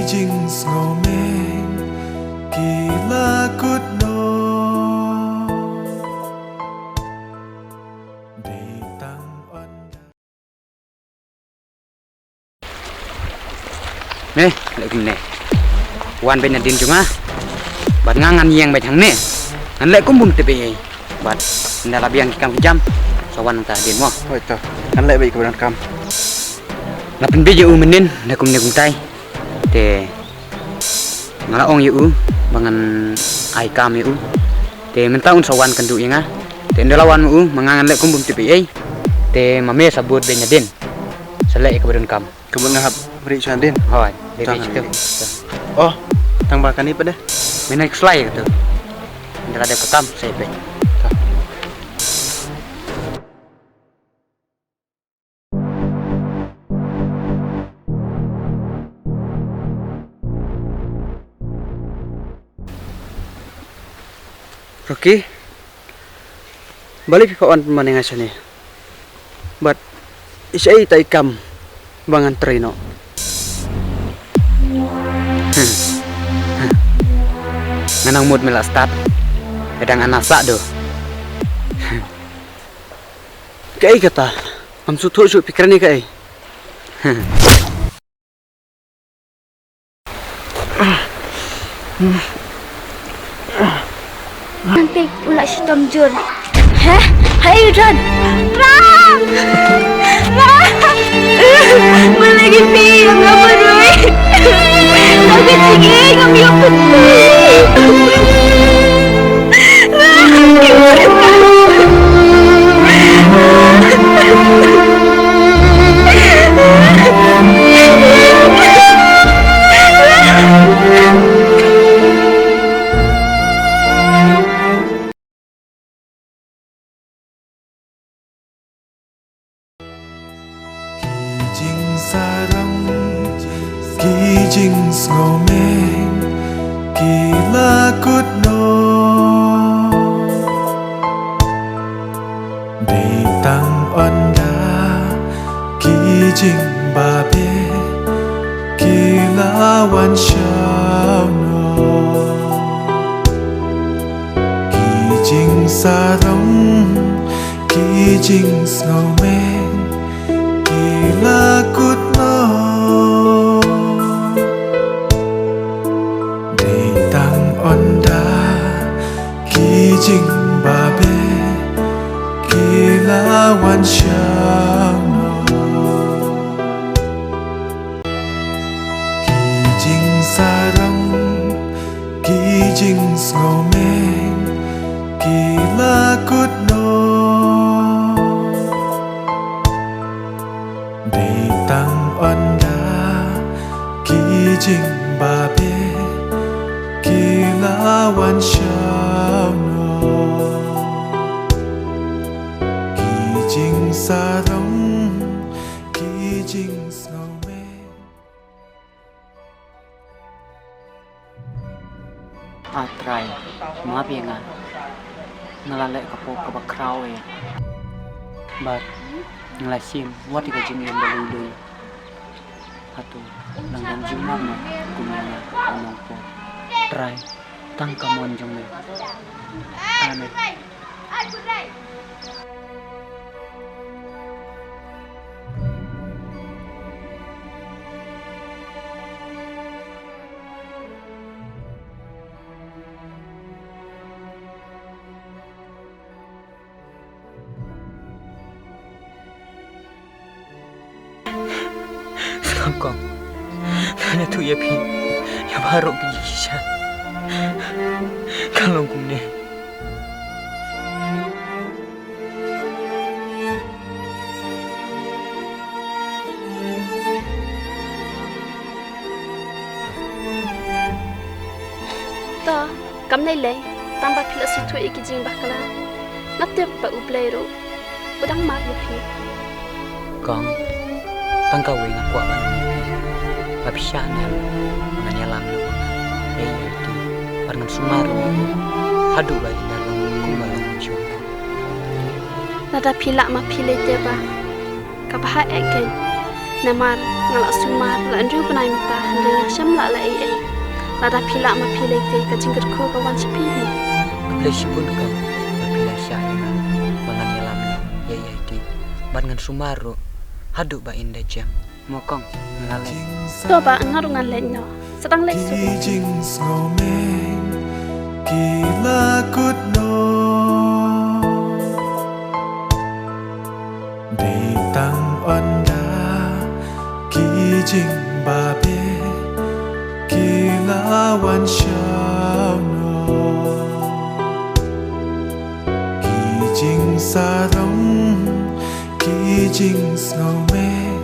jing ngomeng gila kutno Deitang onda Nih, lagi nih. Wan bên din cuma. Bat ngangan yang baik hang nih. Nan lek kumbung tepi. Bat ndala biang kikam jam. Sawan ta din mo. Oi to, kan lek baik keberan kam. Lapen beje u menin na kum tai. Te ngala ong yu bangan ai kam yu. Te mentaun sawan kendu inga. Te ndalawan mu mangangan lek kumbung tepi. Te mame sabut ben din. Selek keberan kam. Kebun ngahap beri cuan din. Hoi, dari Tangan situ. ini. Oh, tang bakan ni pada. Menaik selai gitu. Ndala ada kekam saya pe. Rocky, balik ke kawan pemaning asane. But isai tai kam bangan trino. Nganang mood mela start. Kadang anasa do. Kai kata, am sutu su pikiran ni kai. Nanti ulat si Tom Jun. Heh, hai Ran. Ram. Ram. Malagi pi ang ngabaroy. Lagi sige ngambil Kijing sarang Kijing ngomeng gila kutno Deitang onda Kijing babe gila wan shauno Kijing sarang Kijing ngomeng gila kutno Deitang onda kijing babe gila wan shauno Kijing sarang kijing ngomeng gila kutno Deitang onda kijing babe gila wan shauno Kijing sarang kijing ngomeng Atrai, maaf ya nga. Nalalek kapok kabakraw eh. But ngalasim, what ka jing yung baluloy. Ato, langgan jumam na kumana anong po. Try, tangkamon jong eh. Amen. Kong, hanya tu ya pi, ya baru pergi kisah. Kalau kune, to kam nay le tamba phila su thu ikijing bakala. Natep pa uplero. Udang mag pi. Kong, tangkau ingat kuat kan? Habisnya, menyalam lu, itu, barengan sumaru, hadu bayi dalam kumbalan jumpa. Nada pila ma pile teba. Kabaha eken. Namar ngalak sumar la andu panai mata le sham la la ai la da phila ma phile te ka jingkat ko ka wan chipi Ablay sipun kam Napila siya nga Mangan yalam Yayay di Ban ngan sumaro Hadu ba inda jam Mokong Ngalay to ba ngarungan le no sedang le su Kỳ dinh ngầu mênh Kỳ la cút nô Để tăng oan đá Kỳ dinh bà bê Kỳ la wan shao nô Kỳ dinh sa rong Kỳ dinh ngầu mênh